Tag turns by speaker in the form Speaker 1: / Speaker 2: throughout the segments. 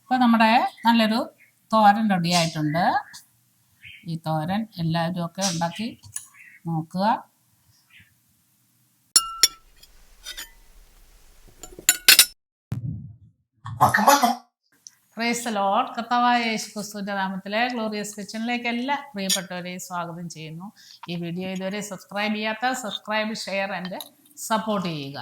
Speaker 1: ഇപ്പോൾ നമ്മുടെ നല്ലൊരു തോരൻ റെഡിയായിട്ടുണ്ട്. ഈ തോരൻ എല്ലാവരും ഒക്കെ ഉണ്ടാക്കി നോക്കുക. Praise the Lord. കർത്താവായ യേശു ക്രിസ്തുവിൻ്റെ നാമത്തിലെ ഗ്ലോറിയസ് കിച്ചണിലേക്ക് എല്ലാ പ്രിയപ്പെട്ടവരെയും സ്വാഗതം ചെയ്യുന്നു. ഈ വീഡിയോ ഇതുവരെ സബ്സ്ക്രൈബ് ചെയ്യാത്ത സബ്സ്ക്രൈബ്, ഷെയർ ആൻഡ് സപ്പോർട്ട് ചെയ്യുക.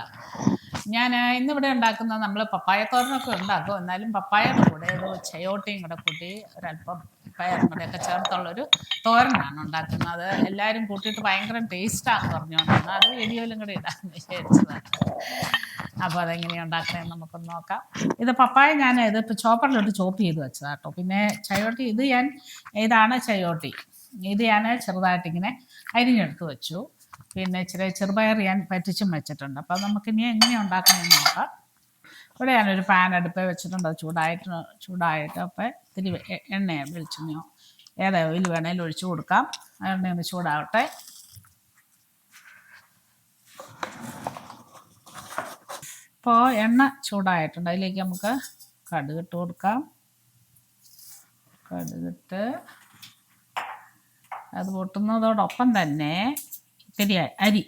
Speaker 1: ഞാൻ ഇന്നിവിടെ ഉണ്ടാക്കുന്നത് നമ്മൾ പപ്പായ തോരനൊക്കെ ഉണ്ടാക്കും. എന്നാലും പപ്പായയുടെ കൂടെ ഒരു ചയോട്ടിയും കൂടെ കൂട്ടി ഒരല്പം പയറും കൂടെയൊക്കെ ചേർത്തുള്ളൊരു തോരനാണ് ഉണ്ടാക്കുന്നത്. എല്ലാവരും കൂട്ടിയിട്ട് ഭയങ്കര ടേസ്റ്റാണെന്ന് പറഞ്ഞുകൊണ്ടാണ് അത് വീഡിയോയിലും കൂടെ ഇടാമെന്ന് വിചാരിച്ചതാണ്. അപ്പോൾ അതെങ്ങനെയാണ് ഉണ്ടാക്കണമെന്ന് നമുക്കൊന്ന് നോക്കാം. ഇത് പപ്പായ ഞാൻ ഇതിപ്പോൾ ചോപ്പറിലോട്ട് ചോപ്പ് ചെയ്ത് വെച്ചതാണ് കേട്ടോ. പിന്നെ ചയോട്ടി ഇതാണ് ചയോട്ടി. ഇത് ഞാൻ ചെറുതായിട്ടിങ്ങനെ അരിഞ്ഞെടുത്ത് വെച്ചു. പിന്നെ ഇച്ചിരി ചെറുപയർ ഞാൻ പറ്റിച്ചും വെച്ചിട്ടുണ്ട്. അപ്പോൾ നമുക്കിനി എങ്ങനെ ഉണ്ടാക്കണമെന്ന് നോക്കാം. ഇവിടെ ഞാനൊരു പാൻ അടുപ്പേ വെച്ചിട്ടുണ്ട്. അത് ചൂടായിട്ട് അപ്പോൾ ഇത്തിരി എണ്ണയോ വെളിച്ചെണ്ണയോ ഏത് ഓയിൽ വേണേലും ഒഴിച്ചു കൊടുക്കാം. എണ്ണയൊന്ന് ചൂടാവട്ടെ. ഇപ്പോൾ എണ്ണ ചൂടായിട്ടുണ്ട്. അതിലേക്ക് നമുക്ക് കടുകിട്ട് കൊടുക്കാം. കടുകിട്ട് അത് പൊട്ടുന്നതോടൊപ്പം തന്നെ ഇത്തിരി അരി,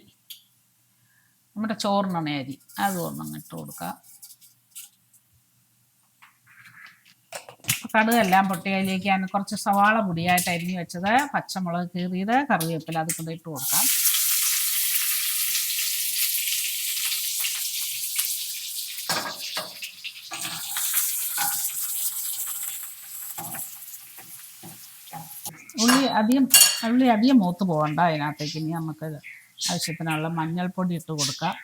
Speaker 1: നമ്മുടെ ചോറിനാണ് അരി, അതുകൊണ്ടൊന്ന് ഇട്ട് കൊടുക്കാം. കടുകെല്ലാം പൊട്ടി അതിലേക്ക് ഞാൻ കുറച്ച് സവാള പൊടിയായിട്ട് അരിഞ്ഞ് വെച്ചത്, പച്ചമുളക് കീറിയത്, കറിവേപ്പില അത് കൂടെ ഇട്ട് കൊടുക്കാം. ഉള്ളി അധികം മൂത്ത് പോകണ്ട. അതിനകത്തേക്ക് ഇനി നമുക്ക് ആവശ്യത്തിനുള്ള മഞ്ഞൾപ്പൊടി ഇട്ട് കൊടുക്കാം.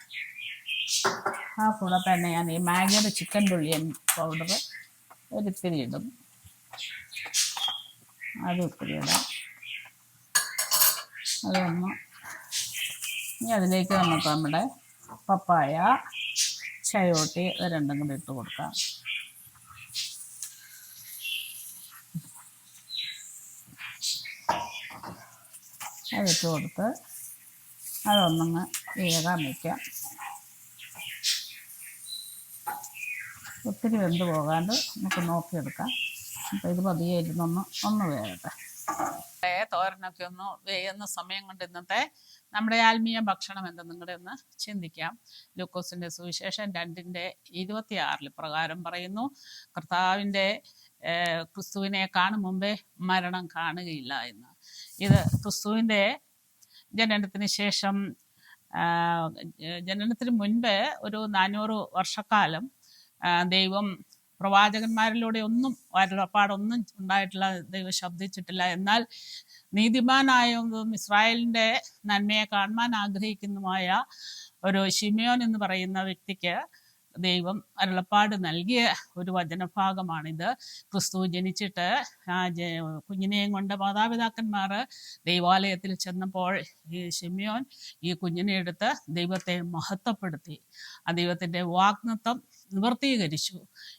Speaker 1: ആ കൂടെ തന്നെ ഞാൻ ഈ മാഗിയുടെ ചിക്കൻ ബിരിയാണി പൗഡർ ഒരിത്തിരി ഇടും. അത് ഇത്തിരി ഇടാം. അതൊന്ന് ഇനി അതിലേക്ക് നമുക്ക് നമ്മുടെ പപ്പായ, ചയോട്ടി അത് രണ്ടും കൂടി ഇട്ട് കൊടുക്കാം. അതിട്ട് കൊടുത്ത് അതൊന്നങ്ങ് വേകാൻ വയ്ക്കാം. ഒത്തിരി വെന്ത് പോകാണ്ട് നമുക്ക് നോക്കിയെടുക്കാം. അപ്പോൾ ഇത് പതിയെ ഒന്ന് വേകട്ടെ. തോരനൊക്കെ ഒന്ന് വേകുന്ന സമയം കൊണ്ട് ഇന്നത്തെ നമ്മുടെ ആത്മീയ ഭക്ഷണം എന്തെന്നും കൂടെ ഒന്ന് ചിന്തിക്കാം. ലൂക്കോസിൻ്റെ സുവിശേഷം 2:26 പ്രകാരം പറയുന്നു, കർത്താവിൻ്റെ ക്രിസ്തുവിനെ കാണും മുമ്പേ മരണം കാണുകയില്ല എന്ന്. ഇത് ക്രിസ്തുവിൻ്റെ ജനനത്തിന് ശേഷം, ജനനത്തിന് മുൻപ് ഒരു 400 വർഷക്കാലം ദൈവം പ്രവാചകന്മാരിലൂടെ ഒന്നും അരുളപ്പാടൊന്നും ഉണ്ടായിട്ടില്ല, ദൈവം ശബ്ദിച്ചിട്ടില്ല. എന്നാൽ നീതിമാനായതും ഇസ്രായേലിൻ്റെ നന്മയെ കാണുവാൻ ആഗ്രഹിക്കുന്നതുമായ ഒരു ശിമയോൻ എന്ന് പറയുന്ന വ്യക്തിക്ക് ദൈവം അരുളപ്പാട് നൽകിയ ഒരു വചനഭാഗമാണിത്. ക്രിസ്തു ജനിച്ചിട്ട് കുഞ്ഞിനെയും കൊണ്ട് മാതാപിതാക്കന്മാർ ദൈവാലയത്തിൽ ചെന്നപ്പോൾ ഈ ശിമയോൻ ഈ കുഞ്ഞിനെ എടുത്ത് ദൈവത്തെ മഹത്വപ്പെടുത്തി. ആ ദൈവത്തിൻ്റെ വാഗ്ദത്തം നിവർത്തീകരിച്ചു.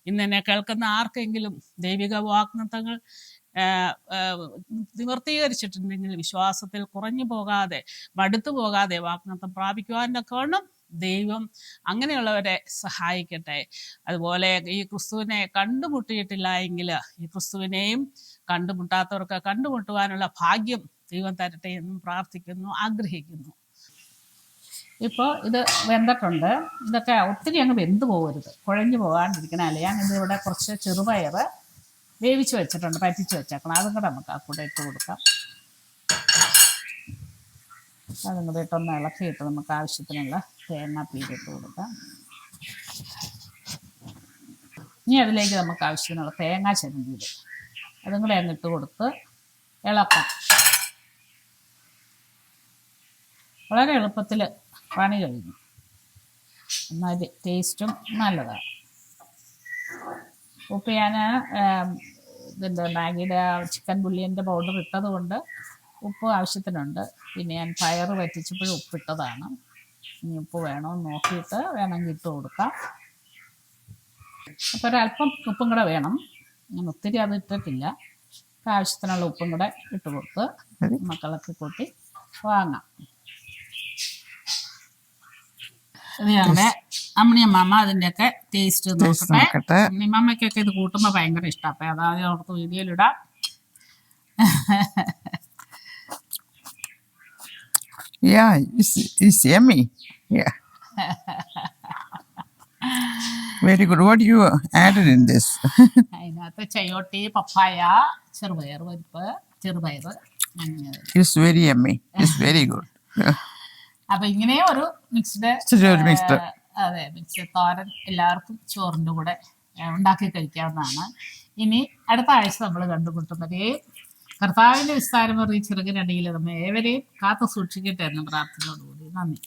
Speaker 1: ഇന്നെന്നെ കേൾക്കുന്ന ആർക്കെങ്കിലും ദൈവിക വാഗ്ദത്തങ്ങൾ നിവർത്തീകരിച്ചിട്ടുണ്ടെങ്കിൽ വിശ്വാസത്തിൽ കുറഞ്ഞു പോകാതെ, മടുത്തു പോകാതെ വാഗ്ദത്തം പ്രാപിക്കുവാൻ്റെ കാരണം ദൈവം അങ്ങനെയുള്ളവരെ സഹായിക്കട്ടെ. അതുപോലെ ഈ ക്രിസ്തുവിനെ കണ്ടുമുട്ടിയിട്ടില്ല എങ്കിൽ ഈ ക്രിസ്തുവിനെയും കണ്ടുമുട്ടാത്തവർക്ക് കണ്ടുമുട്ടുവാനുള്ള ഭാഗ്യം ദൈവം തരട്ടെ എന്നും പ്രാർത്ഥിക്കുന്നു, ആഗ്രഹിക്കുന്നു. ഇപ്പോൾ ഇത് വെന്തിട്ടുണ്ട്. ഇതൊക്കെ ഒത്തിരി അങ്ങ് വെന്ത് പോകരുത്, കുഴഞ്ഞു പോകാണ്ടിരിക്കണമല്ലേ. ഞാനിതിവിടെ കുറച്ച് ചെറുപയർ വേവിച്ച് വെച്ചിട്ടുണ്ട്, പറ്റിച്ച് വെച്ചേക്കണം. അതും കൂടെ നമുക്ക് ആ കൂടെ ഇട്ട് കൊടുക്കാം. അതും കൂടെ ഇട്ടൊന്ന് ഇളക്കിയിട്ട് നമുക്ക് ആവശ്യത്തിനുള്ള തേങ്ങാപ്പീരിട്ട് കൊടുക്കാം. ഇനി അതിലേക്ക് നമുക്ക് ആവശ്യത്തിനുള്ള തേങ്ങാ ചരണ്ടിയത് അതും കൂടെ അങ്ങ് ഇട്ട് കൊടുത്ത് ഇളക്കാം. വളരെ എളുപ്പത്തിൽ പണി കഴിഞ്ഞു. എന്നാൽ ടേസ്റ്റും നല്ലതാണ്. ഉപ്പ് ഞാൻ ഇതിൻ്റെ മാഗിയുടെ ചിക്കൻ ബിരിയാണിൻ്റെ പൗഡർ ഇട്ടത് കൊണ്ട് ഉപ്പ് ആവശ്യത്തിനുണ്ട്. പിന്നെ ഞാൻ പയർ വറ്റിച്ചപ്പോഴും ഉപ്പിട്ടതാണ്. ഇനി ഉപ്പ് വേണമെന്ന് നോക്കിയിട്ട് വേണമെങ്കിൽ ഇട്ട് കൊടുക്കാം. അപ്പോൾ ഒരല്പം ഉപ്പും കൂടെ വേണം. ഞാൻ ഒത്തിരി അത് ഇട്ടിട്ടില്ല. ആവശ്യത്തിനുള്ള ഉപ്പും കൂടെ ഇട്ട് കൊടുത്ത് മക്കളൊക്കെ കൂട്ടി വാങ്ങാം. ഇത് ഞങ്ങളുടെ അമ്മണിയമ്മ അതിൻ്റെയൊക്കെ ടേസ്റ്റ്
Speaker 2: ടേസ്റ്റ്
Speaker 1: നോക്കട്ടെ.
Speaker 2: നോക്കട്ടെ.
Speaker 1: അമ്മണിയമ്മയ്ക്കൊക്കെ ഇത് കൂട്ടുമ്പോൾ ഭയങ്കര ഇഷ്ടമാണ്. അപ്പം അതാദ്യം ഓർത്ത് വീഡിയോയിലിടാം.
Speaker 2: Yeah, it's yummy. Yeah. Very good. What you added in this?
Speaker 1: അതിനകത്ത് ചയോട്ടി, പപ്പായ, ചെറുപയർ പരിപ്പ്, ചെറുപയർ അങ്ങനെ.
Speaker 2: It's very yummy. It's very good.
Speaker 1: അപ്പം ഇങ്ങനെ ഒരു മിക്സ്ഡ്
Speaker 2: Mixed.
Speaker 1: അതെ മിക്സ്ഡ് തോരൻ എല്ലാവർക്കും ചോറിൻ്റെ കൂടെ ഉണ്ടാക്കി കഴിക്കാവുന്നതാണ്. ഇനി അടുത്ത ആഴ്ച നമ്മൾ കണ്ടുമുട്ടുന്നതേ കർത്താവിൻ്റെ വിസ്താരം ചെറുകിനടിയിൽ നമ്മൾ ഏവരെയും കാത്തു സൂക്ഷിക്കട്ടെ എന്ന പ്രാർത്ഥനയോടുകൂടി നന്ദി.